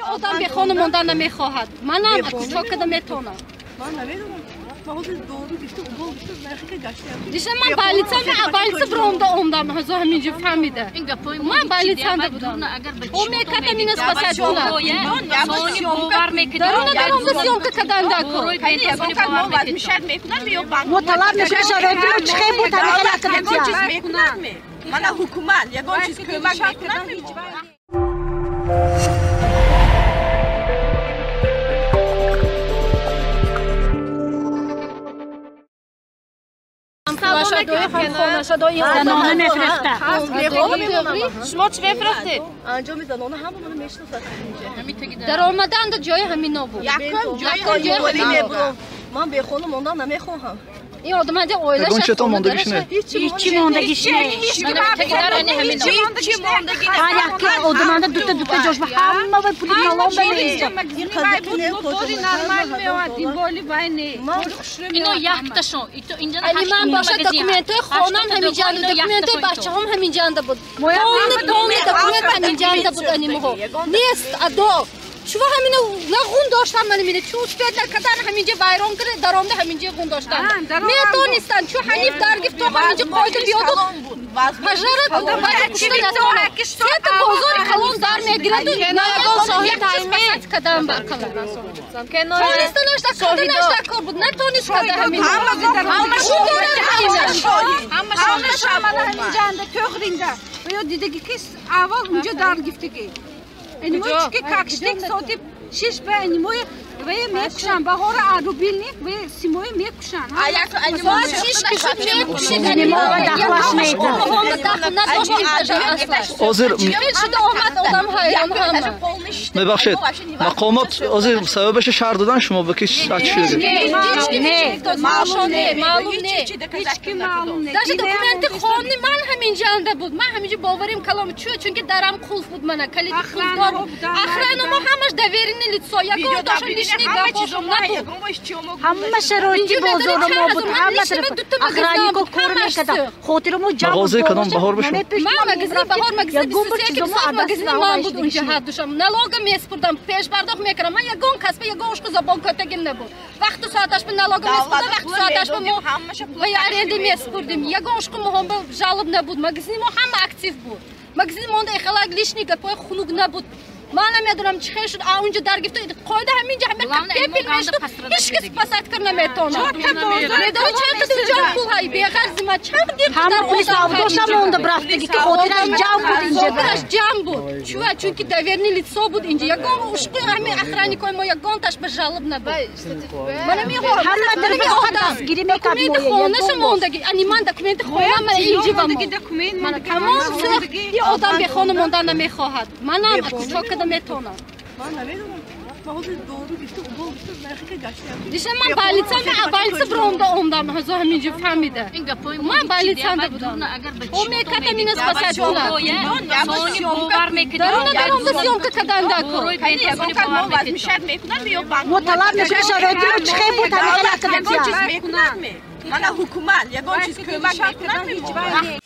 یه آدم به خانه ماندن نمیخواهد. منم کوچاک نمیتونم. من نمیدونم. ما حاضر دورو گشته اون گشته نخی گشته. دیشب من بالیتم برام اومدم هزار همینجا فهمیده. من بالیتم بودم. او میکرد مینس بسات بودم. درون بسیار کدام دکو. مطلب نشه شرایطی چه بود همه میکنم. من حکومت یگان چیز کمک میکنم. زنانه نفرسته شما چه بفرسته؟ انجام زنانه همون میشناسه در آمدن در جای همین نبود من به خانه ماندن نمیخواهم این آدم هنده اویلش چطور ماندگیش نه؟ هیچی ماندگیش نه هیچی ماندگی آدم هنده دوتا جاش به همه به پولی نالان بمیزده اینو یک تشون من باشه دکومنت خانم همین جانده دکومنت بچه هم همین جانده بود تاون دکومنت همین جانده بود انیمو نیست ادو شما همینو لغون داشتم من میره چون سپید نکردن همینجا بیرون کرد درآمده همینجا گون داشتن میتونستن چون حنیف درگیف تو همینجا قاید بیاد پژرت بعد چی تو سه بازار کلون در میگیرد نگاه شاهد همین کدام باکل کنارست نشتا کار بود نتونست کدام همین همه همینجا تخرینده و دیدگی کس اول اونجا درگیفتگی اینمون چی که کاکشتک ساتی شش به اینمون و میکشن بهار آروبیل نیک و سیموی میکشن اینمون شش کشت میکشید اینمون دخواش میدن آذر شده آمد آدم هایان همه ببخشید مقامات آذر سببش شهر دادن شما به کش چی شده؟ معلوم نه داشت دکومنت خانه من همین جانده بود من همینجا باوریم کلام چون درم قلف بود من کلید قلف دار آخرانو ما همش دویرین لیتسو یکو داشتم لیشنی گاپوشم نبود همه شرایطی بازار ما بود همه طرف اخرانی کو کور میکرد خاطرمو جا مغازه کدام بهار بشم من مغازه بهار مغازه که صاحب مغازه من بود اونجا حد داشتم نلاگ میسپردم پیش پرداخت میکردم من یگون کسب یگونش کو زبان کتگین نبود وقت ساعتش به نلاگ میسپردم وقت ساعتش به مو و یارنده میسپردیم یگونش کو مهم جالب نبود مغازه ما هم اکتیو بود مغازه مونده اخلاق لیشنی گپای خنوگ نبود من نمیدونم چی خیلی شد اونجا درگیفت قاعده همینجا همه کپی میشد هیچ کس پسات کرد نمیتونه میدونی چند تا جام پول های بیغرض ما چند دیر همه پلیس آبداشم مونده برفتگی که خاطرش جام بود اینجا خاطرش جام بود چون که دویرنی لیتسو بود اینجا یگان اشقی همه اخرانی کوی ما یگان تاش به جالب نبود من میگم همه طرف دستگیری میکرد خونش موندگی انی من دکومنت خونم من اینجا من تمام یه آدم به خانه ماندن نمیخواهد منم کوچاک نمیتونم من نمیدونم ما حاضر دورو گشته اون گشته نخی گشته دیشب من بالیتم برام اومدم هزار همینجا فهمیده من بالیتم بودم او میکرد مینس بسات بودم درون بسیار کدام دکو مطلب نشه شرایطی چه بود همه من حکومت یگان چیز کمک میکنم